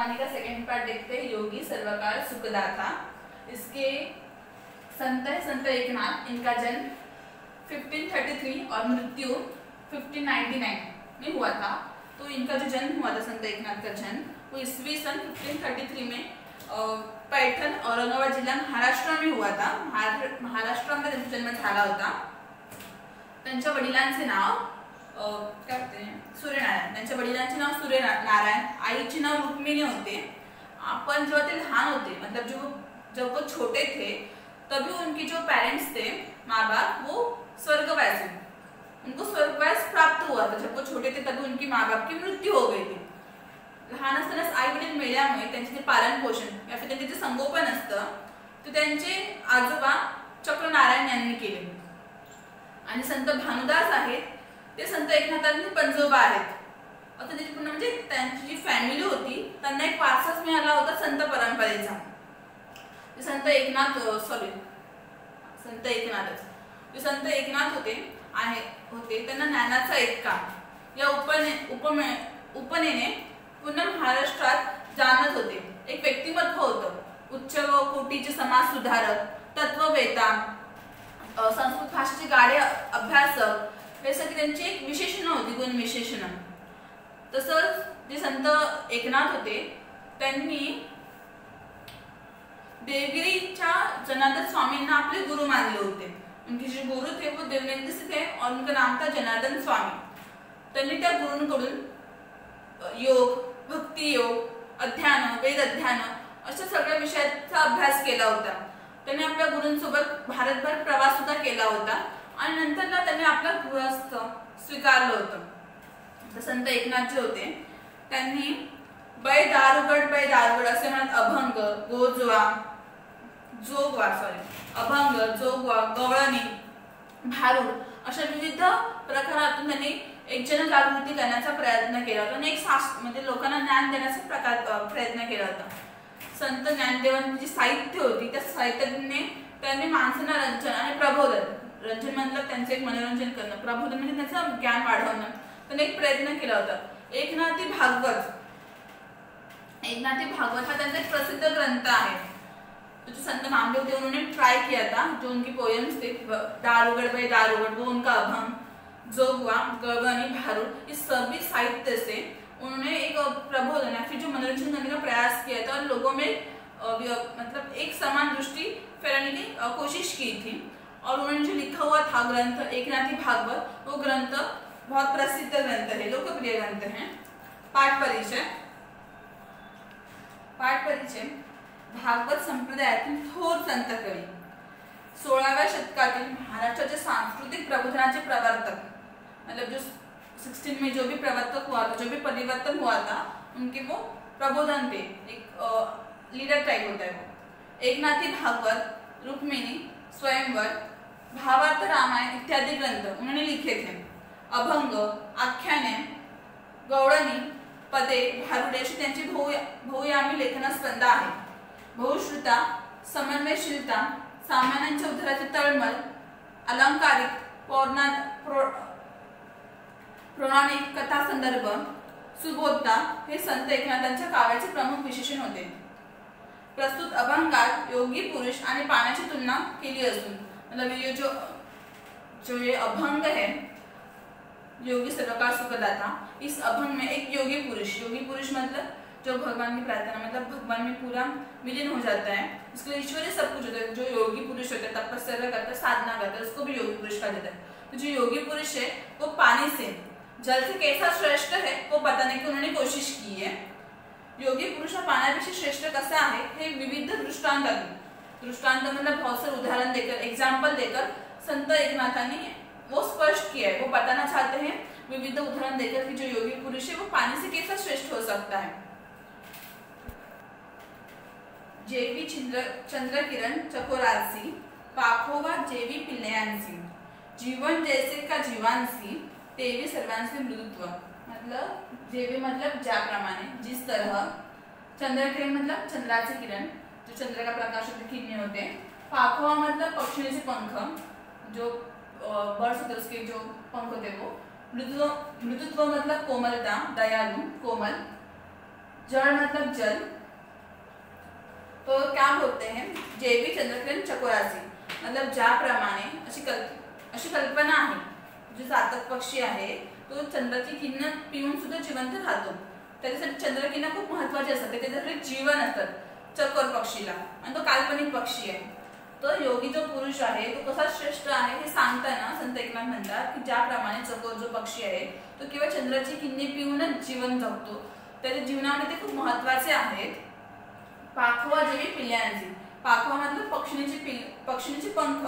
कहानी का second part देखते हैं, योगी सर्वकाल सुखदाता। इसके संत है संत एकनाथ। इनका जन्म 1533 और मृत्यु 1599 में हुआ था। तो इनका जो जन्म हुआ था संत एकनाथ का जन्म वो ईस्वी सन 1533 में पैठण औरंगाबाद जिल्हा महाराष्ट्र में हुआ था। महाराष्ट्रामध्ये त्यांचा जन्म झाला होता। त्यांच्या वडिलांचे नाव काय होते सूर्यनारायण। त्यांच्या वडिलांचे नाव सूर्यनारायण, आईचे नाव रुक्मिणी होते। आपण जेव्हा ते लहान होते मतलब जब वो छोटे थे तभी उनके जो पेरेंट्स थे माँ बाप वो स्वर्गवास हुए, उनको स्वर्गवास प्राप्त हुआ था। जब वो छोटे थे तभी उनकी माँ बाप की मृत्यु हो गई थी। लहान असतानाच आई वडील मेल्यामुळे त्यांचे जे पालन पोषण या फिर त्यांचे जे संगोपन असतं ते त्यांचे आजोबा चक्रनारायण यांनी केले। आणि संत भानुदास आहेत ते संत एकनाथांचे पंजोबा आहेत। आता त्याची पूर्ण म्हणजे त्यांची जी फॅमिली होती त्यांना एक वारसाच मिळाला होता संत परंपरेचा। संत एकनाथ संत एकनाथ होते त्यांना ज्ञानाचा इतका या उपनेने पूर्ण महाराष्ट्रात जाणत होते। एक व्यक्तिमत्व होतं, उच्च कोटीचे समाज सुधारक, तत्ववेता, संस्कृत भाषेचे गाढे अभ्यासक, हे सगळी त्यांची एक विशेषण होती, गुण विशेषण। तसंच जे संत एकनाथ होते त्यांनी देवगिरीच्या जनार्दन स्वामींना आपले गुरु मानले होते। उनके जो गुरु थे वो देवगिरी से थे और उनका नाम था जनार्दन स्वामी। त्यांनी त्या गुरूंकडून योग, भक्ती योग, अध्यान, वेद अध्यान अशा सगळ्या विषयाचा अभ्यास केला होता। त्यांनी आपल्या गुरूंसोबत भारतभर प्रवास सुद्धा केला होता आणि नंतरला त्यांनी आपला गृहस्थ स्वीकारलं होतं। संत एकनाथ जे होते त्यांनी बै दारुगड असे म्हणत अभंग, अभंग, जोगवा, गवळणी, भारूड अशा विविध प्रकारातून त्यांनी एक जनजागृती करण्याचा प्रयत्न केला होता आणि एक म्हणजे लोकांना ज्ञान देण्याचा प्रयत्न केला होता। संत ज्ञानदेवांची जी साहित्य होती त्या साहित्याने त्यांनी माणसांना रंजन आणि प्रबोधन, रंजन मतलब त्यांचे एक मनोरंजन करणं, प्रबोधन म्हणजे त्यांचं ज्ञान वाढवणं, त्यांनी एक प्रयत्न केला होता। एकनाथी भागवत हा त्यांचा एक प्रसिद्ध ग्रंथ है। तो जो संत नामदेव थे उन्होंने ट्राई किया था, जो उनकी पोएम्स थे दारुगढ़ वो उनका अभंग, जोगवा, गवळणी, भारूड, इस सभी साहित्य से उन्होंने एक प्रबोधन या फिर जो मनोरंजन करने का प्रयास किया था और लोगों में मतलब एक समान दृष्टि फैलाने की कोशिश की थी। और उन्होंने जो लिखा हुआ था ग्रंथ एकनाथी भागवत, वो ग्रंथ बहुत प्रसिद्ध ग्रंथ है, लोकप्रिय ग्रंथ है। पाठ परिचय भागवत संप्रदायातील थोर संत कवी, 16व्या शतकातील महाराष्ट्राचे सांस्कृतिक प्रबोधनाचे प्रवर्तक, मतलब जो 16 में जो भी प्रवर्तक हुआ था, जो भी परिवर्तन हुआ था, उनके वो प्रबोधन थे, एक लीडर टाइप होता है वो। एकनाथी भागवत, रुक्मिणी, स्वयंवर, भावार्थ रामायण इत्यादि ग्रंथ उन्होंने लिखे थे। अभंग, आख्याने, गवळणी, पदे, भारुडे अशी त्यांची बहुयामी लेखनस्पंदा आहे। बहुश्रुता, समन्वयशीलता, सामान्यांच्या उद्धाराची तळमळ, अलंकारिक, पौराणिक कथा संदर्भ, सुबोधता हे संत एकनाथांच्या काव्याचे प्रमुख विशेषण होते। प्रस्तुत अभंगात योगी पुरुष आणि पाण्याची तुलना केली असून मतलब ये जो ये अभंग है योगी सर्वकाल सुखदाता, इस अभंग में एक योगी पुरुष मतलब जो भगवान की प्रार्थना मतलब भगवान में पूरा विलीन हो जाता है, उसके लिए ईश्वरीय सब कुछ होता है। जो योगी पुरुष होता है तपस्या करता है, साधना करता है, उसको भी योगी पुरुष कहा जाता है। तो जो योगी पुरुष है वो पानी से, जल से कैसा श्रेष्ठ है वो बताने की उन्होंने कोशिश की है। योगी पुरुष हा पाण्यापेक्षा श्रेष्ठ कसा आहे हे विविध दृष्टांत मतलब बहुत सारे उदाहरण देकर, एग्जाम्पल देकर संत एकनाथांनी वो स्पष्ट किया है। वो बताना चाहते हैं विविध उदाहरण देकर कि जो योगी पुरुष है वो पानी से कैसा श्रेष्ठ हो सकता है। जेवी चंद्रकिरण चकोरासी, पाखोवा जेवी पिल्लयांसी, जीवन जैसे का जीवांसी, तेवी सर्वांसी मृदुत्व। मतलब जेवी मतलब ज्या प्रमाणे, जिस तरह, चंद्रकिरण मतलब चंद्राचे किरण, जो चंद्र का प्रकाश किरणें होते, पाखोवा मतलब पक्षियों से पंख, जो बर्ड्स होते उसके जो पंख होते वो, मृदुत्व मतलब कोमलता, दयालु, कोमल, जड़ मतलब जल, तो क्या बोलते हैं जेवी चंद्रकिरण चकोरासी, मतलब ज्याप्रमाणे अशी कल्पना आहे, जो चातक पक्षी आहे तो चंद्राची किरण पिऊन सुद्धा जिवंत राहतो. त्याच्यासाठी चंद्रकिरण खूप महत्वाचे असतात, त्याच्यासाठी जीवन असतात चकोर पक्षीला, आणि तो काल्पनिक पक्षी आहे. तो योगी जो पुरुष आहे तो कसा श्रेष्ठ आहे हे सांगताना संत एकनाथ म्हणतात की ज्याप्रमाणे चकोर जो पक्षी आहे तो केवळ चंद्राची किरणे पिऊनच जीवन जगतो, त्याच्या जीवनामध्ये ते खूप महत्वाचे आहेत. पाखवा जेवी पिल्यांची, पाखवा मतलब पक्षिणीची पंख,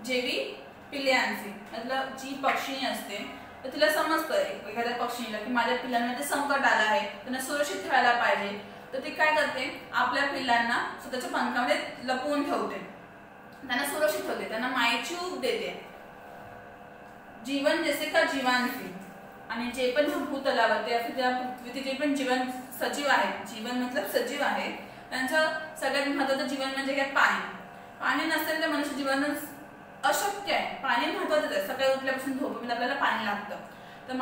जेवी पिल्यांची मतलब जी पक्षिणी असते तर तिला समजतं एखाद्या पक्षीला की माझ्या पिल्लांमध्ये संकट आलं आहे, त्यांना सुरक्षित ठेवायला पाहिजे, तर ती काय करते आपल्या पिल्लांना स्वतःच्या पंखामध्ये लपवून ठेवते, त्यांना सुरक्षित ठेवते, त्यांना मायेची ऊब देते. जीवन जैसे का जीवांसी, आणि जे पण भूतलावरती असं त्या पृथ्वीचे जे पण जीवन सजीव आहेत, जीवन मतलब सजीव आहे, त्यांचं सगळ्यात महत्त्वाचं जीवन म्हणजे काय पाणी. पाणी नसेल तर मनुष्य जीवन अशक्य आहे. पाणी महत्त्वाचं आहे, सकाळी उठल्यापासून झोपेपर्यंत आपल्याला पाणी लागतं. तर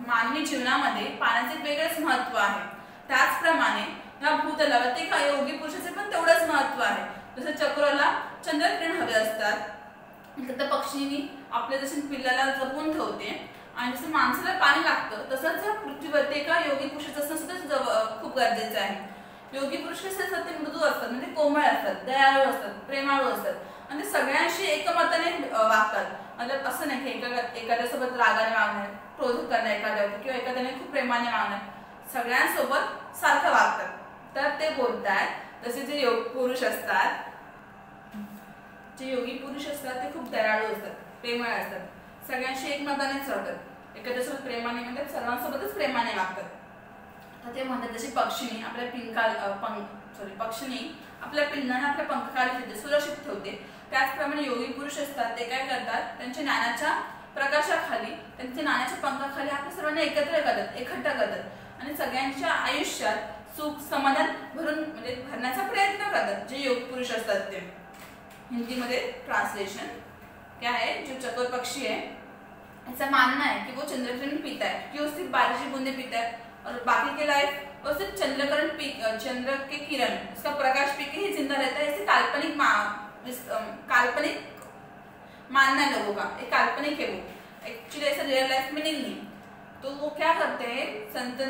मानवी जीवनामध्ये पाण्याचे वेगळेच महत्त्व आहे. त्याचप्रमाणे या भूतलावरती का योगी पुरुषाचे पण तेवढंच महत्त्व आहे. जसं चक्राला चंद्रकिरण हवे असतात, तर पक्षींनी आपल्या जसे पिल्लाला जपून ठेवते, आणि जसं माणसाला पाणी लागतं तसंच पृथ्वीवरती एका योगी पुरुषाचं असणं सुद्धा खूप गरजेचं आहे. योगी पुरुष कसे असतात ते मृदू असतात, म्हणजे कोमळ असतात, दयाळू असतात, प्रेमाळू असतात, आणि सारख्यांशी एकमताने वागतात. मतलब असं नाही की एखाद्यासोबत रागाने वागणार, क्रोध करणं एखाद्यावर, किंवा एखाद्याने खूप प्रेमाने वागणार, सगळ्यांसोबत सारखं वागतात. तर ते बोलतात तसे जे योग पुरुष असतात, जे योगी पुरुष असतात ते खूप दयाळू असतात, प्रेमळ असतात, सगळ्यांशी एकमतानेच राहतात, एखाद्यासोबत प्रेमाने म्हणतात, सर्वांसोबतच प्रेमाने वागतात. तर ते म्हणतात जशी पक्षिणी आपल्या पिल्लांना आपल्या पंखाखाली ठेवते, सुरक्षित ठेवते, त्याचप्रमाणे योगी पुरुष असतात ते काय करतात, त्यांच्या ज्ञानाच्या प्रकाशाखाली, त्यांच्या ज्ञानाच्या पंखाखाली आपल्या सर्वांना एकत्र करतात, एकट्ठा करतात, आणि सगळ्यांच्या आयुष्यात सुख समाधान भरण्याचा प्रयत्न करतात. जे योग पुरुष असतात ते, हिंदी में ट्रांसलेशन क्या है, जो चकोर पक्षी है ऐसा मानना है कि वो चंद्रकिरण पीता है, कि वो सिर्फ बारिश की बूंदे पीता है, और बाकी के लाइफ वो सिर्फ चंद्र के किरण, उसका प्रकाश पी के ही जिंदा रहता है. ऐसे काल्पनिक मानना है लोगों का, एक काल्पनिक है, वो एक्चुअली ऐसा रियल लाइफ में नहीं है. तो वो क्या करते हैं, संत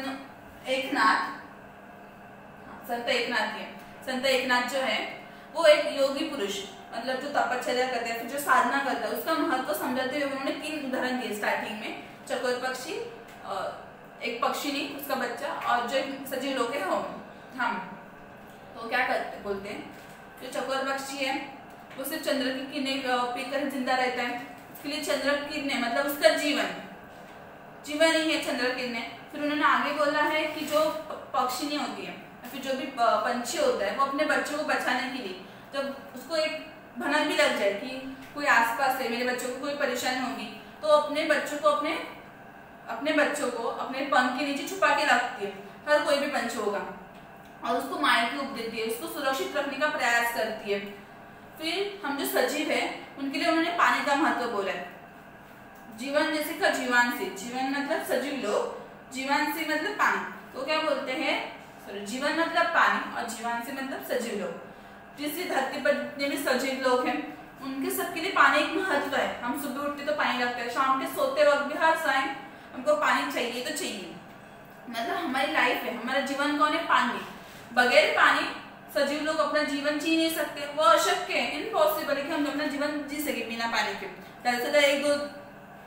एकनाथ जो है वो एक योगी पुरुष, मतलब जो तपश्चर्या करते हैं, जो साधना करता है, उसका महत्व समझाते हुए उन्होंने 3 उदाहरण दिए स्टार्टिंग में. चकोर पक्षी, एक पक्षिणी, उसका बच्चा, और जो सजीव लोग हैं हम. तो क्या करते बोलते हैं, जो चकोर पक्षी है वो सिर्फ चंद्र की किरणें पीकर जिंदा रहता है. उसके लिए चंद्र की किरणें मतलब उसका जीवन ही है चंद्र किरणें. फिर उन्होंने आगे बोला है कि जो पक्षिणी होती है, फिर जो भी पंछी होता है, वो अपने बच्चों को बचाने के लिए, जब उसको एक भनक भी लग जाए कि कोई आसपास है, मेरे बच्चों को कोई परेशानी होगी, तो अपने बच्चों को अपने पंख के नीचे छुपा के रखती है, हर कोई भी पंछी होगा, और उसको माया की उपदेश देती है, उसको सुरक्षित रखने का प्रयास करती है. फिर हम जो सजीव है उनके लिए उन्होंने पानी का महत्व बोला है. जीवन जैसे का जीवांसी, जीवन मतलब सजीव लोग, जीवांसी मतलब पानी. तो क्या बोलते हैं, जीवन मतलब पानी और जीवांसी मतलब सजीव लोग. जिस धरती पर जितने भी सजीव लोग हैं उनके सबके लिए पानी एक महत्व है. हम सुबह उठते तो पानी लगता है, शाम के सोते वक्त भी हर टाइम हमको पानी चाहिए तो चाहिए. मतलब हमारी लाइफ है, हमारा जीवन कौन है, पानी. बगैर पानी सजीव लोग अपना जीवन जी नहीं सकते, वो अशक्य है, इम्पॉसिबल है कि हम अपना जीवन जी सके बिना पानी के. दरअसल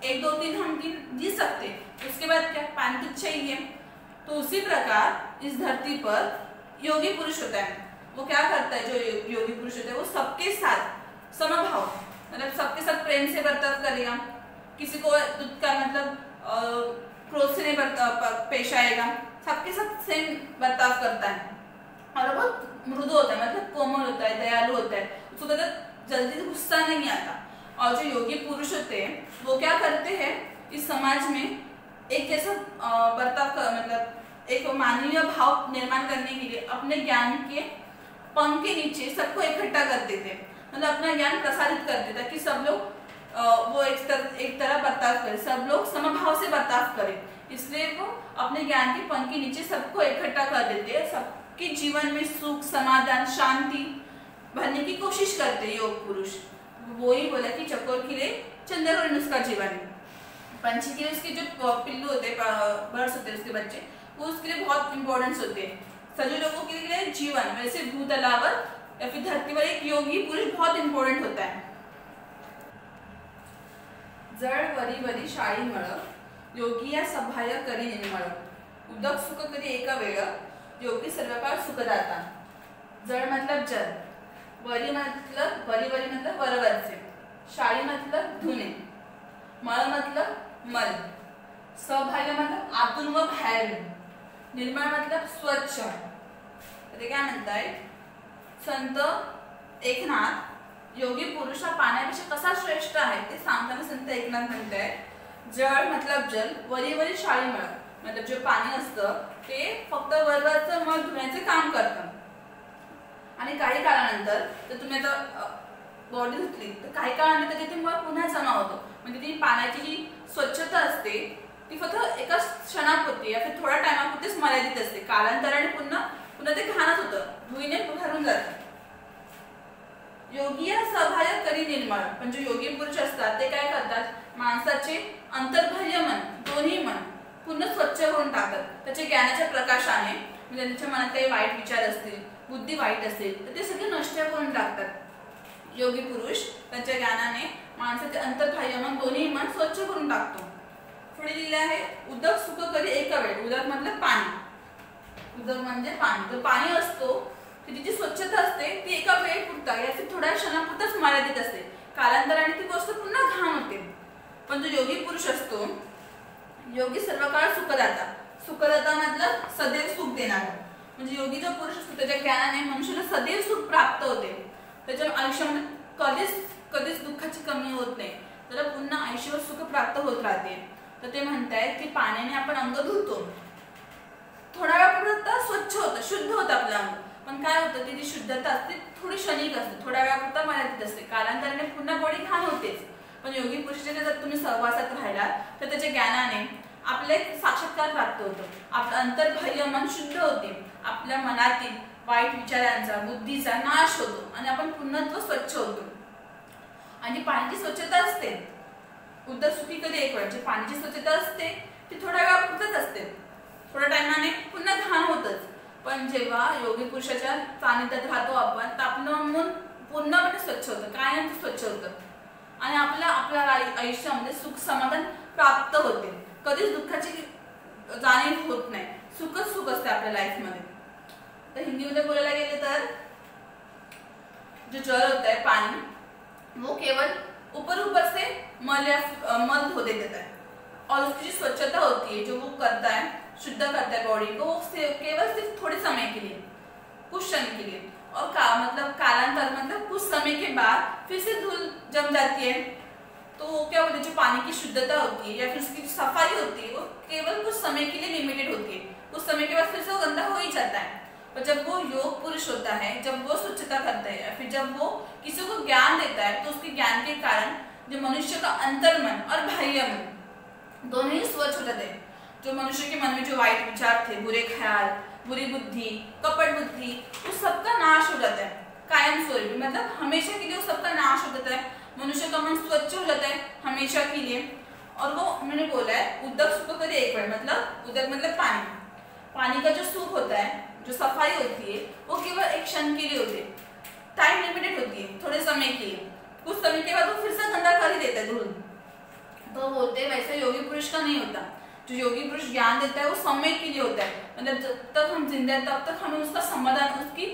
एक दो दिन हम जी सकते, उसके बाद क्या, पानी तो चाहिए. तो उसी प्रकार इस धरती पर योगी पुरुष होता है. वो क्या करता है, जो योगी पुरुष होता है, वो सबके साथ समभाव, मतलब सबके साथ प्रेम से बर्ताव करेगा, किसी को दुख का मतलब क्रोध से नहीं पेश आएगा, सबके साथ सेम बर्ताव करता है, और वो मृदु होता है, मतलब कोमल होता है, दयालु होता है, उसको तो जल्दी गुस्सा नहीं आता. और जो योगी पुरुष होते हैं वो क्या करते हैं, इस समाज में एक जैसा बर्ताव मतलब एक मानवीय भाव निर्माण करने के लिए अपने ज्ञान के पंख के नीचे सबको इकट्ठा कर देते हैं, मतलब अपना ज्ञान प्रसारित कर देता है कि सब लोग वो एक तरह बर्ताव करें, सब लोग समभाव से बर्ताव करें. इसलिए वो अपने ज्ञान के पंख के नीचे सबको इकट्ठा कर देते हैं, सबके जीवन में सुख समाधान शांति भरने की कोशिश करते हैं योग पुरुष। वो ही बोला कि चकोर के लिए चंद्र और उसका जीवन, पंछी के लिए उसके जो पिल्लू होते हैं, बर्ड्स होते हैं उसके बच्चे, वो उसके लिए बहुत इंपॉर्टेंस होते हैं। सभी लोगों के लिए जीवन, वैसे भूतलावर या फिर धरती पर एक योगी पुरुष बहुत इंपॉर्टेंट होता है। जळ वरी वरी शाळी मळ, योगी या सभाय करी निर्मळ, उदक सुख करी एका वेळ, योगी सर्वकाळ सुखदाता। जळ मतलब जल, वरी मतलब वरी वरी मतलब वरवरचे, शाळी मतलब धुणे, मळ मतलब मल, सभाय मतलब आतून व बाहेरून, निर्मळ मतलब स्वच्छ। ते काय म्हणताय, संत एकनाथ योगी पुरुष हा पाण्यापेक्षा कसा श्रेष्ठ आहे ते सांगताना संत एकनाथ म्हणताय, जळ मतलब जल, वरी वरी शाळी मळ, मतलब जे पाणी असतं ते फक्त वरवरचं मळ धुण्याचे काम करतं। आणि काही काळानंतर तर तुम्ही आता बॉडी धुतली तर काही काळानंतर त्याचे मळ पुन्हा जमा होतो, म्हणजे ती पाण्याची जी स्वच्छता असते ती फक्त एका क्षणापुरती या फिर थोड्या टाइमापुरतीच मर्यादित असते, कालांतराने पुन्हा ते घाणच होतं, धुईने भरून जातं। योगी या सभाय करी निर्मळ, पण जे योगी पुरुष असतात ते काय करतात, माणसाचे अंतर्बाह्य मन दोन्ही मन पूर्ण स्वच्छ करून टाकतात। त्याच्या ज्ञानाच्या प्रकाशाने, म्हणजे त्यांच्या मनात काही वाईट विचार असतील, बुद्धी वाईट असेल तर ते सगळे नष्ट करून टाकतात। योगी पुरुष त्यांच्या ज्ञानाने माणसाचे अंतर्बाह्य मन दोन्ही मन स्वच्छ करून टाकतो। पुढे लिहिले आहे, उदक सुख करी एका वेळ, उदक मतलब पाणी, उदक म्हणजे पाणी, तर पाणी असतो त्याची जी स्वच्छता असते ती एका वेळेपुरता या फिर थोड्या क्षणापुरताच मर्यादित असते, कालांतराने ती गोष्ट पुन्हा घाण होते। पण जो योगी पुरुष असतो, योगी सर्वकाळ सुखदाता, सुखदाता मतलब सदैव सुख देणारा, म्हणजे योगी जो पुरुष असतो त्याच्या ज्ञानाने मनुष्याला सदैव सुख प्राप्त होते, त्याच्या आयुष्यामध्ये कधीच दुःखाची कमी होत नाही, त्याला पुन्हा आयुष्यभर सुख प्राप्त होत राहते। तर ते म्हणतायत की पाण्याने आपण अंग धुतो, थोड्या वेळापुरता स्वच्छ होतं, शुद्ध होतं आपलं अंग, पण काय होतं ती जी शुद्धता असते थोडी क्षणिक असते, थोड्या वेळापुरता मर्यादित असते, कालांतराने पुन्हा बॉडी घाण होतेच। पण योगी पुरुषाच्या जर तुम्ही सहवासात राहिला तर त्याच्या ज्ञानाने आपले साक्षात्कार प्राप्त होतो, आपलं अंतर्बाह्य मन शुद्ध होते, आपल्या मनातील वाईट विचारांचा बुद्धीचा नाश होतो आणि आपण पुन्हा स्वच्छ होतो। आणि पाण्याची स्वच्छता असते, उदक सुखी कधी एक वेळ, पाण्याची स्वच्छता असते ती थोड्या वेळापुरतच असते, थोड्या टाइमाने पुन्हा घाण होतच। पण जेव्हा योगी पुरुषाच्या सानिध्यात राहतो आपण तर आपलं मन पूर्णपणे स्वच्छ होतं, कायम स्वच्छ होतं आणि आपल्या आयुष्यामध्ये सुख समाधान प्राप्त होते, कधीच दुःखाची जाणीव होत नाही, सुखच सुख असते आपल्या लाईफ मध्ये। तर हिंदीमध्ये बोलायला गेले तर जो जल होता है पानी, वो केवल ऊपर से मल धो देता है और उसकी जो स्वच्छता होती है जो वो करता है, शुद्ध करता है बॉडी को, वो केवल सिर्फ थोड़े समय के लिए, कुछ क्षण के लिए, और मतलब कालांतर मतलब कुछ समय के बाद फिर से धूल जम जाती है, तो क्या बोलते हैं जो पानी की शुद्धता होती है या फिर उसकी सफाई होती है वो केवल कुछ समय के लिए लिमिटेड होती है, कुछ समय के बाद फिर से वो गंदा हो ही जाता है। पर जब वो योग पुरुष होता है, जब वो स्वच्छता करता है या फिर जब वो किसी को ज्ञान देता है तो उसके ज्ञान के कारण जो मनुष्य का अंतर्मन और बाह्य मन दोनों ही स्वच्छ हो जाते हैं। जो मनुष्य के मन में जो वाइट विचार थे, बुरे ख्याल, बुरी बुद्धि, कपट बुद्धि, उस सबका नाश हो जाता है कायम स्वरूपी, मतलब हमेशा के लिए उस सबका नाश हो जाता है, मनुष्य का मन स्वच्छ हो जाता है हमेशा के लिए। और वो मैंने बोला है उदक सुख करे एक बार, मतलब उदक मतलब पानी, पानी का जो सुख होता है, जो सफाई होती है वो केवल एक क्षण के लिए होती है, टाइम लिमिटेड होती है, थोड़े समय के लिए, कुछ समय के बाद वो फिर से गंदा कर ही देता है धूल। तो बोलते हैं वैसे योगी पुरुष का नहीं होता, जो योगी पुरुष ज्ञान देता है वो समय के लिए होता है, मतलब जब तक हम जिंदा हैं तब तक हमें उसका समाधान, उसकी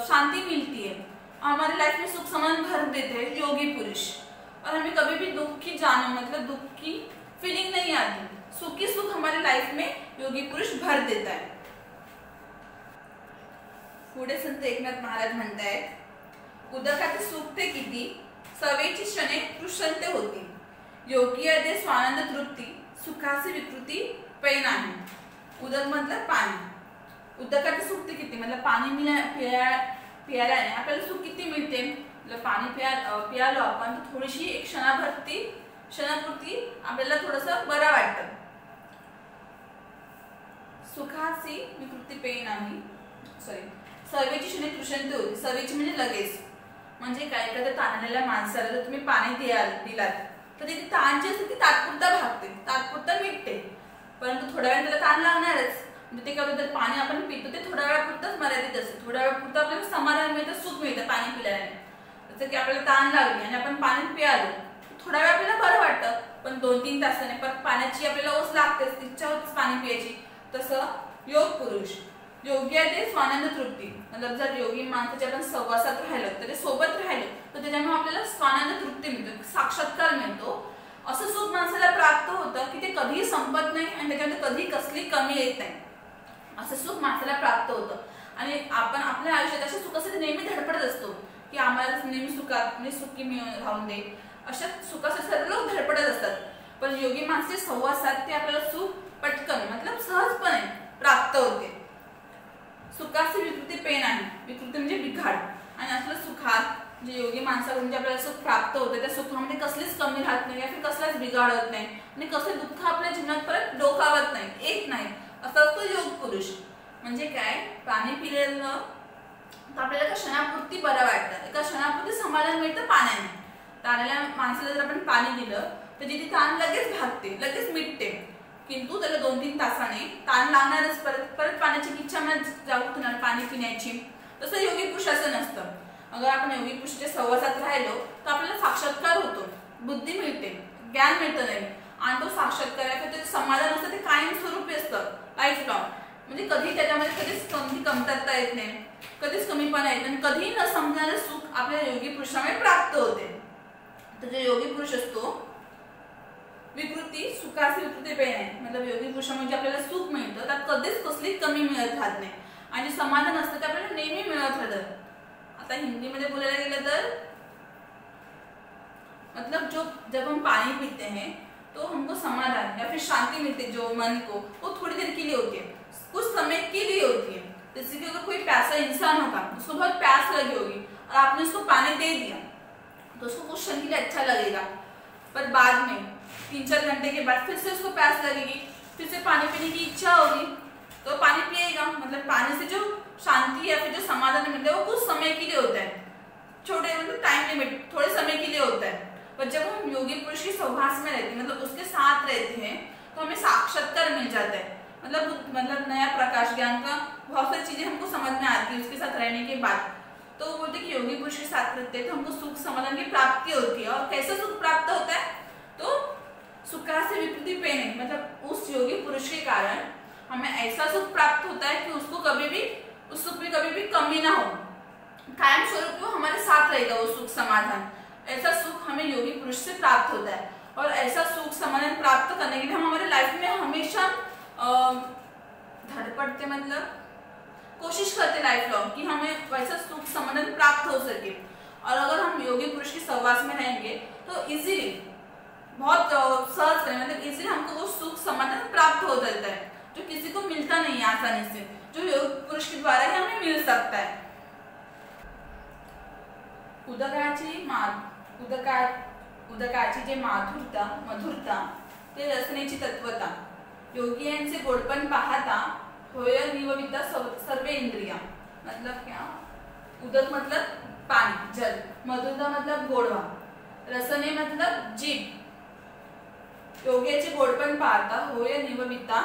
शांति मिलती है, हमारी लाइफ में सुख समाधान भर देते हैं योगी पुरुष, और हमें कभी भी दुख की मतलब दुख की फीलिंग नहीं आती, सुखी सुख हमारी लाइफ में योगी पुरुष भर देता है। पुढे संत एकनाथ महाराज म्हणतायत, उदकाचे सुख ते किती, सवेची क्षणे कृष्णते होती, योगी दे स्वानंद तृप्ती, सुखाची विकृती पै नाही। उदक मतलब पाणी, उदकाचे सुख ते किती मतलब पाणी प्यायल्याने आपल्याला सुख किती मिळते, मतलब पाणी प्यालो आपण तर थोडीशी एक क्षणापुरती आपल्याला थोडंसं बरं वाटतं, सुखाची विकृती पेन नाही, सॉरी, सर्वेची क्षणे तृषंती होती. सर्वेची म्हणजे लगेच, म्हणजे काय, एखाद्या ताणलेल्या माणसाला जर तुम्ही पाणी दिलात तर ती ताण जी असते ती तात्पुरता भागते, तात्पुरता मिटते, परंतु थोड्या वेळ त्याला ताण लागणारच. म्हणजे ते काय, पाणी आपण पितो ते थोड्या वेळापुरतंच मर्यादित असतं, थोड्या वेळापुरतं आपल्याला समाधान मिळतं, सुख मिळतं पाणी पिल्याने. जसं की आपल्याला ताण लागली आणि आपण पाणी पियालो, थोड्या वेळ आपल्याला बरं वाटतं, पण 2-3 तासाने परत पाण्याची आपल्याला ओस लागतेच, इच्छा होतेच पाणी पियाची. तसं योग पुरुष योगी आहे ते स्वानंद तृप्ती, मतलब जर योगी माणसाच्या आपण सहवासात राहिलो, त्याच्या सोबत राहिलो तर त्याच्यामुळे आपल्याला स्वानंद तृप्ती मिळतो, साक्षात्कार मिळतो. असं सुख माणसाला प्राप्त होतं की ते कधीही संपत नाही आणि त्याच्यामध्ये कधी कसली कमी येत नाही. असं सुख माणसाला प्राप्त होतं. आणि आपण आपल्या आयुष्यात अशा सुखासाठी नेहमी धडपडत असतो की आम्हाला नेहमी सुखी राहून दे, अशा सुखासाठी सर्व लोक धडपडत असतात. पण योगी माणसाचे संवासात ते आपल्याला सुख पटकन मतलब सहजपणे प्राप्त होते. सुखाची विकृती पेन आहे, विकृती म्हणजे बिघाड, आणि असलं सुखात जे योगी माणसाकडून जे आपल्याला सुख प्राप्त होते त्या सुखामध्ये कसलीच कमी राहत नाही, या फिर कसलाच बिघाड होत नाही, आणि कसले दुःख आपल्या जीवनात परत डोकावत नाही, येत नाही. असा असतो योग पुरुष. म्हणजे काय, पाणी पिलेलं तर आपल्याला एका क्षणापुरती बरं वाटतं, एका क्षणापुरती समाधान मिळतं पाण्याने. ताणलेल्या माणसाला जर आपण पाणी दिलं तर ती ताण लगेच भागते, लगेच मिटते, किंतु त्याला 2-3 तासाने ताण लागणारच, परत पाण्याची इच्छा मनात जागणार पाणी पिण्याची. तसं योगी पुरुष असं नसतं. अगर आपण योगी पुरुषाच्या सहवासात राहिलो तर आपल्याला साक्षात्कार होतो, बुद्धी मिळते, ज्ञान मिळतं नाही, आणि तो साक्षात्कार त्याचं समाधान असतं ते कायमस्वरूपी असतं, लाईफ लॉंग. म्हणजे कधी त्याच्यामध्ये कधीच कमतरता येत नाही, कधीच कमीपणा येत नाही, कधीही न समजणारे सुख आपल्या योगी पुरुषामुळे प्राप्त होते. तर जो योगी पुरुष असतो विकृती सुखाची विकृती पेन आहे, मतलब योगी पुरुषामध्ये आपल्याला सुख मिळतं त्यात कधीच कसली कमी मिळत राहत नाही, आणि समाधान असतं ते आपल्याला नेहमी मिळत राहतं. आता हिंदीमध्ये बोलायला गेलं तर मतलब जब हम पानी पीते हैं तो हमको समाधान या फिर शांति मिलती है, जो मन को वो थोड़ी देर के लिए होती है, कुछ समय के लिए होती है. जैसे कि अगर कोई प्यासा इंसान होगा, उसको बहुत प्यास लगी होगी और आपने उसको पानी दे दिया तो उसको कुछ क्षण के लिए अच्छा लगेगा, पर बाद में 3-4 घंटे के बाद फिर से उसको प्यास लगेगी, फिर से पानी पीने की इच्छा होगी तो पानी पिएगा. मतलब पानी से जो शांति या फिर जो समाधान मिलता है वो कुछ समय के लिए होता है, छोटे मतलब टाइम लिमिट थोड़े समय के लिए होता है. पर जब हम योगी पुरुष के सहवास में रहते हैं, मतलब उसके साथ रहते हैं, तो हमें साक्षात्कार मिल जाता है. मतलब नया प्रकाश ज्ञान का बहुत सारी चीजें हमको समझ में आती है उसके साथ रहने के बाद. तो वो बोलते कि योगी पुरुष के साथ रहते हैं तो हमको सुख समाधान की प्राप्ति होती है. और कैसे सुख प्राप्त होता है, तो सुखा से विकृति पेन है, मतलब उस योगी पुरुष के कारण हमें ऐसा सुख प्राप्त होता है कि उसको कभी भी उस सुख में कभी भी कमी ना हो, कायम स्वरूप वो हमारे साथ रहेगा वो सुख समाधान. ऐसा सुख हमें योगी पुरुष से प्राप्त होता है. और ऐसा सुख समाधान प्राप्त करने के लिए हम हमारे लाइफ में हमेशा धड़पड़ते, मतलब कोशिश करते लाइफ लॉन्ग कि हमें वैसा सुख समाधान प्राप्त हो सके. और अगर हम योगी पुरुष के सहवास में रहेंगे तो इजीली, बहुत सहज करें, मतलब इजीली हमको वो सुख समाधान प्राप्त हो जाता है, जो किसी को मिलता नहीं है आसानी से, जो योग पुरुष के द्वारा ही हमें मिल सकता है. उदकाची जे मधुरता ते रसनेची तत्वता, योगी यांचे गोडपण पाहता होय निवविता सर्व इंद्रिया. मतलब क्या, उदक मतलब पानी जल, मधुरता मतलब गोडवा, रसने मतलब जीभ. योग्याचे गोडपण पाहता होय निवविता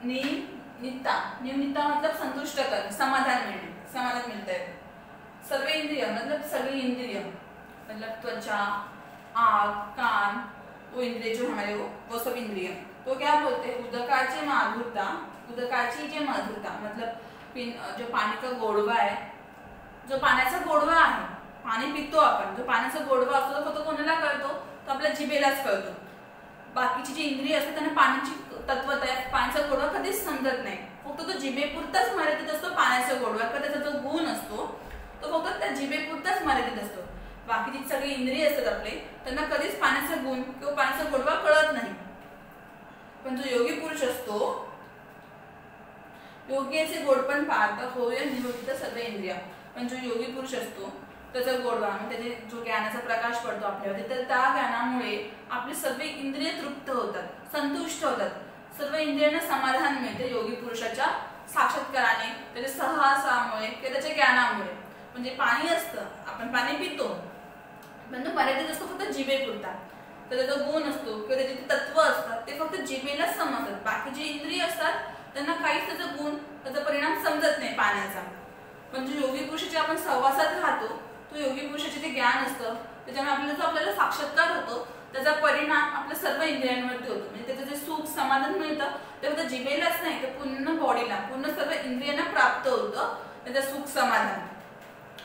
निवनिता मतलब संतुष्ट करणे, समाधान मिळणे, समाधान मिळता है. सर्व इंद्रिय मतलब सभी इंद्रिय, मतलब त्वचा, आँख, कान, वो इंद्रिय जो हमारे वो सब इंद्रिय. तो क्या बोलते हैं, उदकाची जे मधुरता मतलब जो पानी का गोडवा है, जो पाण्याचा गोडवा आहे, पाणी पितो आपण, जो पाण्याचा गोडवा असतो तो कोणाला कळतो, तो आपल्या जिभेलाच कळतो. बाकीची जी इंद्रिय असतात त्यांना पाण्याची तत्वता आहे, पाण्याचा गोडवा कधीच समजत नाही, फक्त तो जिभेपुरताच मर्यादित असतो. पाण्याचा गोडवा किंवा त्याचा जो गुण असतो तो फक्त त्या जिभेपुरताच मर्यादित असतो. बाकीची सगळी इंद्रिय असतात आपले, त्यांना कधीच पाण्याचा गुण किंवा पाण्याचा गोडवा कळत नाही. पण जो योगी पुरुष असतो, योग्याचे गोडपण पाहता होय निवृत्त सर्व इंद्रिया. पण जो योगी पुरुष असतो त्याचा गोडवा, त्याचे जो ज्ञानाचा प्रकाश पडतो आपल्यावर, तर त्या ज्ञानामुळे आपले सर्व इंद्रिय तृप्त होतात, संतुष्ट होतात. सर्व इंद्रियांना समाधान मिळते योगी पुरुषाच्या साक्षात्काराने, त्याच्या सहवासामुळे किंवा त्याच्या ज्ञानामुळे. म्हणजे पाणी असतं, आपण पाणी पितो पण तो मर्यादित असतो फक्त जिभेपुरता. तर त्याचा गुण असतो किंवा त्याचे तत्व असतात ते फक्त जिभेलाच समजतात. बाकी जे इंद्रिय असतात त्यांना काहीच त्याचा गुण, त्याचा परिणाम समजत नाही पाण्याचा. पण जो योगी पुरुषाच्या आपण सहवासात राहतो, तो योगी पुरुषाचे जे ज्ञान असतं त्याच्यामुळे आपल्याला साक्षात्कार होतो, त्याचा परिणाम आपल्या सर्व इंद्रियांवरती होतो. म्हणजे त्याचं जे सुख समाधान मिळतं ते फक्त जिभेलाच नाही तर पूर्ण बॉडीला, पूर्ण सर्व इंद्रियांना प्राप्त होतं त्याचं सुख समाधान.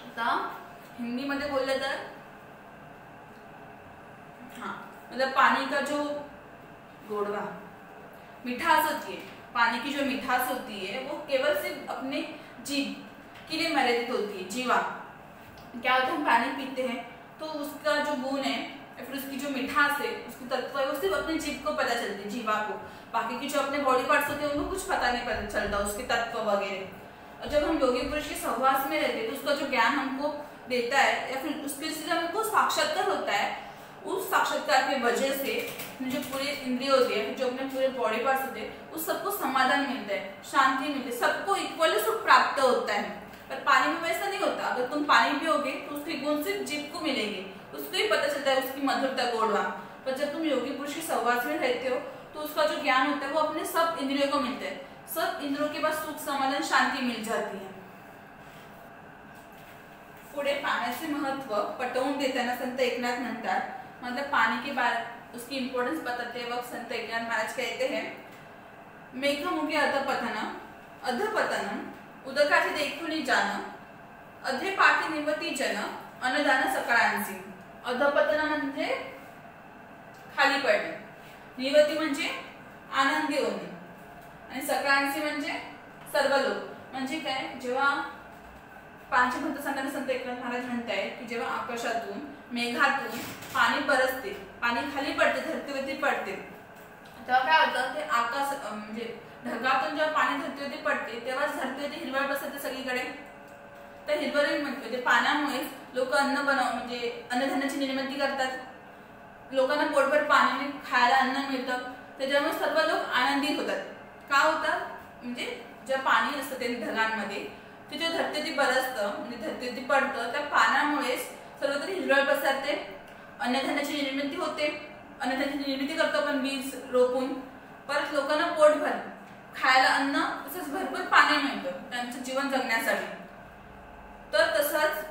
आता हिंदी मध्ये बोलले तर मतलब पानी का जो गोड़वा मिठास होती है, पानी की जो मिठास होती है वो केवल सिर्फ अपने जीभ के लिए मर्यादित होती है. जीवा क्या होता है, हम पानी पीते हैं तो उसका जो गुण है या फिर उसकी जो मिठास है, उसकी तत्व है, वो सिर्फ अपने जीभ को पता चलती है, जीवा को. बाकी की जो अपने बॉडी पार्ट्स होते हैं उनको कुछ पता नहीं पता चलता उसके तत्व वगैरह. और जब हम योगी पुरुष के सहवास में रहते हैं तो उसका जो ज्ञान हमको देता है या फिर उसके से हमको साक्षात्कार होता है, उस साक्षात्कार की वजह से जो पूरे इंद्रिय होते हैं, जो अपने पूरे बॉडी पार्ट्स होते हैं, उस सबको समाधान मिलता है, शांति मिलती है, सबको इक्वली सुख प्राप्त होता है. पर पानी में वैसा नहीं होता. अगर तुम पानी पियोगे तो उसके गुण सिर्फ जीभ को मिलेंगे, उसको ही पता चलता है उसकी मधुरता गोड़वा. पर जब तुम योगी पुरुष के सहवास में रहते हो तो उसका जो ज्ञान होता है वो अपने सब इंद्रियों को मिलता है. सब इंद्रियों के पास सुख समाधान शांति मिल जाती है. पुढे पाण्याचे महत्व पटवून देताना संत एकनाथ म्हणतात, मतलब पानी के बाद उसकी इंपॉर्टेंस बताते वक्त संत एकनाथ महाराज कहते हैं, मेघमुखे अधपतनम उदकाचे देखुनी जान, अधे पाठी निवती जन अन्नदान सकाळांची. अधपतन म्हणजे खाली पडणे, निवती म्हणजे आनंदी होणे आणि सकाळांची म्हणजे सर्व लोक. म्हणजे काय, जेव्हा पांचभूत संतांना संत एकनाथ महाराज म्हणतायत की जेव्हा आकाशातून मेघातून पाणी बरसते, पाणी खाली पडते, धरतीवरती पडते, तेव्हा काय होतं, ते आकाश म्हणजे ढगातून जेव्हा पाणी धरतीवरती पडते तेव्हा धरतीवरती हिरवळ पसरते सगळीकडे. तर हिरवळ म्हणतो ते पाण्यामुळे लोक अन्न म्हणजे अन्नधान्याची निर्मिती करतात, लोकांना पोटभर पाणी खायला अन्न मिळतं, त्याच्यामुळे सर्व लोक आनंदित होतात. का होतात, म्हणजे जेव्हा पाणी असतं ते ढगांमध्ये ते जे धरतीवरती बरसतं म्हणजे धरतीवरती पडतं, त्या पाण्यामुळेच सर्वत्र हिरवळ पसरते, अन्नधान्याची निर्मिती होते, अन्नधान्याची निर्मिती करतो आपण बीज रोपून, परत लोकांना पोटभर खायला अन्न तसंच भरपूर पाणी मिळतं त्यांचं जीवन जगण्यासाठी. तर तसंच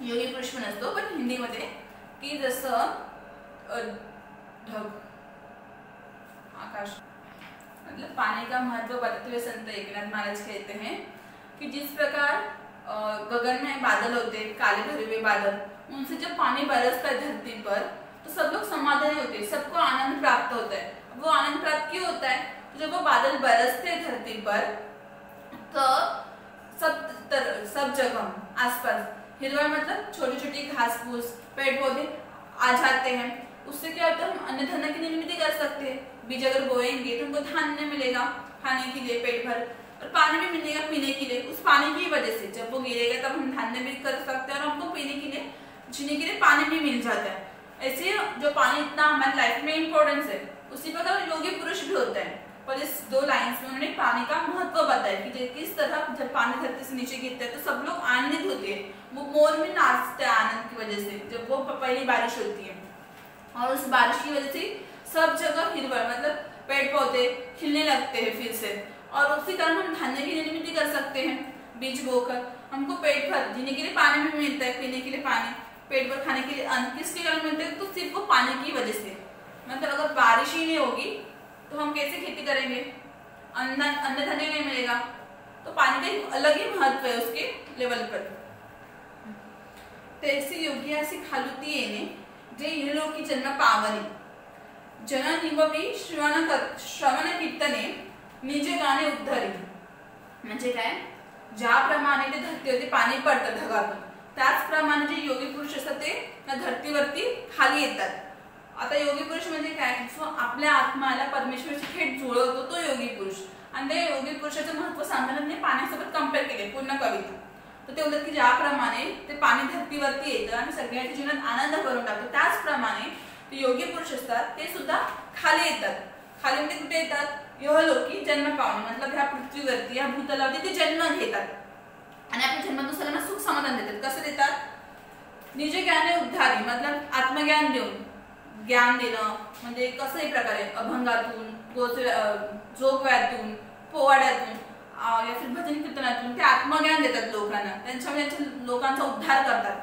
योगी पुरुष पण असतो, पण हिंदीमध्ये की जसं ढग आकाश, मतलब पानी का महत्व बताते हुए संत एकनाथ महाराज कहते हैं कि जिस प्रकार गगन में बादल होते, काले भरे हुए बादल, उनसे जब पानी बरसता है धरती पर तो सब लोग समाधानी होते हैं, सबको आनंद प्राप्त होता है. वो आनंद प्राप्त क्यों होता है, तो जब वो बादल बरसते हैं धरती पर तो सब जगह आसपास हिरवळ मतलब छोटी छोटी घास फूस पेड़ पौधे आ जाते हैं. उससे क्या होता है, हम अन्न धान्य की निर्मिती कर सकते हैं. बीज अगर बोएंगे तो हमको धान्य मिलेगा खाने के लिए पेट भर, और पानी भी मिलेगा पीने के लिए. उस पानी की वजह से जब वो गिरेगा तब हम धान्य भी कर सकते हैं और हमको पीने के लिए, जीने के लिए पानी भी मिल जाता है. ऐसे जो पानी इतना हमारी लाइफ में इम्पोर्टेंस है, उसी प्रकार योगी पुरुष भी होता है. पर इस दो लाइन्स में उन्होंने पानी का महत्व बताया कि किस तरह जब पानी धरती से नीचे गिरता है तो सब लोग आनंदित होते हैं. वो मोर भी नाचते हैं आनंद की वजह से जब वो पहली बारिश होती है, और उस बारिश की वजह से सब जगह हिरवळ मतलब पेड़ पौधे खिलने लगते हैं फिर से, और उसी कारण हम धान्य की निर्मिती कर सकते हैं. बीज बोकर हमको पेट भर जीने के लिए पानी भी मिलता है, पीने के लिए पानी, पेट भर खाने के लिए अन्न. किसके कारण मिलता है, तो सिर्फ वो पानी की वजह से. मतलब अगर बारिश ही नहीं होगी तो हम कैसे खेती करेंगे, अन्न धान्य नहीं मिलेगा. तो पानी का एक अलग ही महत्व है उसके लेवल पर. तैसी योगी अशी खालुती येणे जे इहलोकी जन्म पावनी, जन निववी श्रवण कीर्तने निज गाणे उद्धरी. म्हणजे काय, ज्याप्रमाणे ते धरतीवरती पाणी पडतं ढगातून, त्याचप्रमाणे जे योगी पुरुष असतात ते धरतीवरती खाली येतात. आता योगी पुरुष म्हणजे काय, जो आपल्या आत्म्याला परमेश्वराशी थेट जुळवतो तो योगी पुरुष. आणि त्या योगी पुरुषाचं महत्व सांगताना पाण्यासोबत कम्पेअर केले पूर्ण कविता. तर ते बोलतात की ज्याप्रमाणे ते पाणी धरतीवरती येतं आणि सगळ्यांच्या जीवनात आनंद भरून टाकतं, त्याचप्रमाणे ते योगी पुरुष असतात ते सुद्धा खाली येतात. खाली म्हणजे कुठे येतात, यह लोकी जन्म पावणे मतलब ह्या पृथ्वीवरती ह्या भूतलावरती ते जन्म घेतात आणि आपल्या जन्मातून सगळ्यांना सुख समाधान देतात. कसं देतात? निज ज्ञाने उद्धारी मतलब आत्मज्ञान देऊन, ज्ञान देणं म्हणजे कसंही प्रकारे अभंगातून, जोगव्यातून, पोवाड्यातून या फिर भजन कीर्तनातून ते आत्मज्ञान देतात लोकांना. त्यांच्या लोकांचा उद्धार करतात.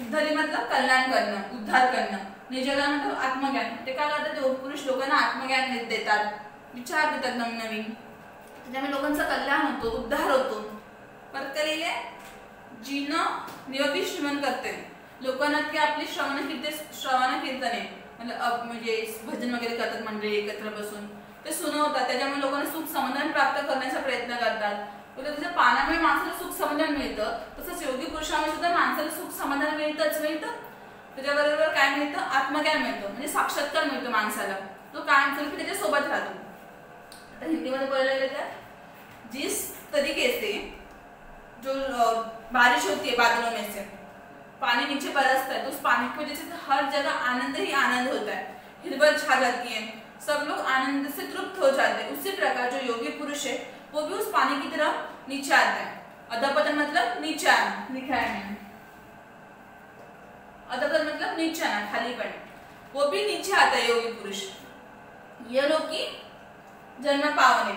उद्धारी मतलब कल्याण करणं, उद्धार करणं. निजज्ञान मतलब आत्मज्ञान. ते काय करतात? योग पुरुष लोकांना आत्मज्ञान देतात, विचार देतात नवनवीन. त्यामुळे लोकांचं कल्याण होतो, उद्धार होतो. परत केलेले जीनं नियोगी श्रवण करते लोकांना की आपली श्रवण कीर्तने म्हणजे भजन वगैरे करतात मंडळी एकत्र बसून ते सुनवतात. त्याच्यामुळे लोकांना सुख समाधान प्राप्त करण्याचा प्रयत्न करतात. जसं पाण्यामुळे माणसाला सुख समाधान मिळतं तसंच योगी पुरुषामुळे सुद्धा माणसाला सुख समाधान मिळतं. त्याच्याबरोबर काय मिळतं? आत्मज्ञान मिळतं म्हणजे साक्षात्कार मिळतो माणसाला. तो कायमस्वरूपी त्याच्या सोबत राहतो. आता हिंदीमध्ये बोलायला गेलं तर जिस तरीके से जो बारिश होती है बादलों में से पानी नीचे बरसता है तो उस पानी की वजह से हर जगह आनंद ही आनंद होता है, हिरवल छा जाती है, सब लोग आनंद से तृप्त हो जाते हैं. उसी प्रकार जो योगी पुरुष है वो भी उस पानी की तरफ नीचे आता है. अधपतन मतलब नीचे आना, लिखा है मैंने. अधपतन मतलब नीचे आना, खाली पड़ना. वो भी नीचे आता है योगी पुरुष. यह लोकी जन्म पावने,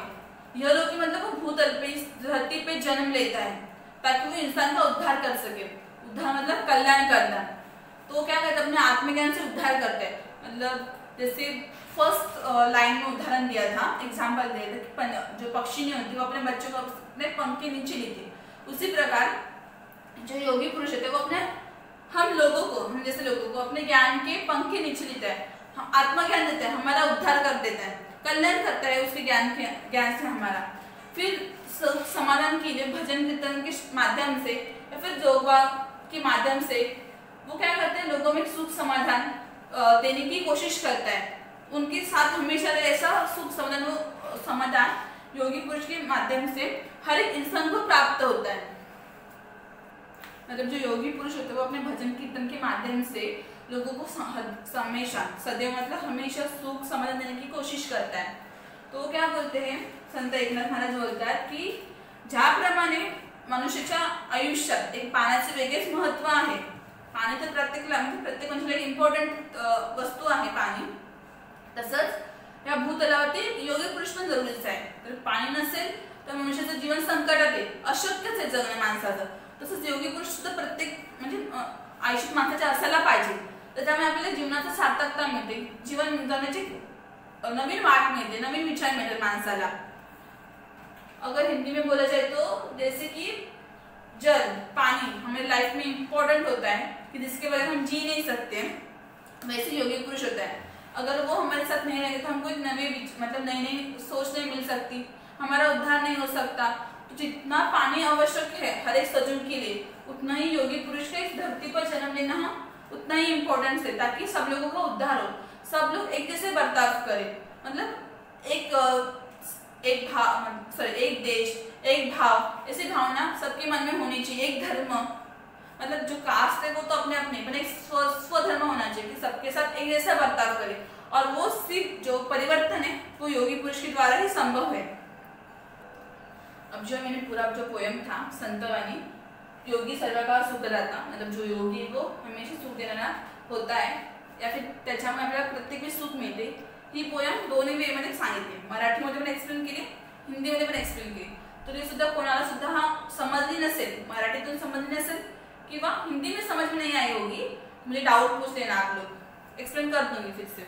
यह लोकी मतलब वो भूतल पे धरती पे जन्म लेता है ताकि वो इंसान का उद्धार कर सके. उद्धार मतलब कल्याण करना. तो क्या कहते हैं? अपने आत्मज्ञान से उद्धार करते हैं. मतलब जैसे फर्स्ट लाइन में उदाहरण दिया था, एग्जाम्पल दिया था कि जो पक्षी नहीं होती वो अपने बच्चों को अपने पंख के नीचे लेती. उसी प्रकार जो योगी पुरुष होते हैं वो अपने हम लोगों को, हम जैसे लोगों को अपने ज्ञान के पंख के नीचे लेता है, आत्मज्ञान देता है, हमारा उद्धार कर देता है, कल्याण करता है उसके ज्ञान से हमारा. फिर समाधान के लिए भजन कीर्तन के माध्यम से या फिर जोगवा के माध्यम से वो क्या करते हैं? लोगों में सुख समाधान देने की कोशिश करता है. उनके साथ हमेशा ऐसा सुख समाधान योगी पुरुष के माध्यम से हर एक इंसान को प्राप्त होता है. मतलब जो योगी पुरुष होते हैं वो अपने भजन कीर्तन के माध्यम से लोगों को हमेशा सदैव मतलब हमेशा सुख समाधान देने की कोशिश करता है. तो क्या बोलते हैं संत एकनाथ महाराज बोलतात की ज्याप्रमाणे मनुष्याच्या आयुष्यात एक पाण्याचे वेगळेच महत्त्व आहे. पाणी तर प्रत्येक मनुष्याला इम्पॉर्टंट वस्तू आहे पाणी. तसंच या भूतलावरती योगी पुरुष पण जरुरीच आहे. तर पाणी नसेल तर मनुष्याचं जीवन संकटात आहे, अशक्यच आहे जगणं माणसाचं. तसंच योगी पुरुष सुद्धा प्रत्येक म्हणजे आयुष्यात माणसाच्या असायला पाहिजे. तर त्यामुळे आपल्याला जीवनाचा सार्थकता मिळते, जीवन जगण्याची नवीन वाट मिलते, नवीन विचार मिलते मानसाला. अगर हिंदी में बोला जाए तो जैसे कि जल पानी हमारे लाइफ में इम्पोर्टेंट होता है कि जिसके बगैर हम जी नहीं सकते, वैसे योगी पुरुष होता है. अगर वो हमारे साथ नहीं रहेंगे तो हमको एक नई नई सोच नहीं मिल सकती, हमारा उद्धार नहीं हो सकता. तो जितना पानी आवश्यक है हर एक सजीव के लिए उतना ही योगी पुरुष का इस धरती पर जन्म लेना उतना ही इम्पोर्टेंट है ताकि सब लोगों का उद्धार हो, सब लोग एक जैसे बर्ताव करें. मतलब एक देश एक भाव ऐसी भावना सबके मन में होनी चाहिए. एक धर्म मतलब जो कास्ट है वो तो अपने अपने पर एक स्वधर्म होना चाहिए कि सबके साथ एक जैसा बर्ताव करे. और वो सिर्फ जो परिवर्तन है वो योगी पुरुष के द्वारा ही संभव है. अब जो मैंने पूरा जो पोयम था संतवाणी योगी सर्वकाळ सुखदाता मतलब जो योगी वो हमेशा सुख देणारा होता है या फिर त्याच्यामुळे आपल्याला प्रत्येक वेळी सुख मिळते. ही पोयम दोन्ही वे मध्ये सांगितली, मराठीमध्ये पण एक्सप्लेन केली, हिंदीमध्ये पण एक्सप्लेन केली. तरी सुद्धा कोणाला सुद्धा हा समजली नसेल, मराठीतून समजली नसेल किंवा हिंदी में समझ में नहीं आई होगी, मुझे डाउट पूछ लेना आप लोग, एक्सप्लेन कर दूंगी फिर से.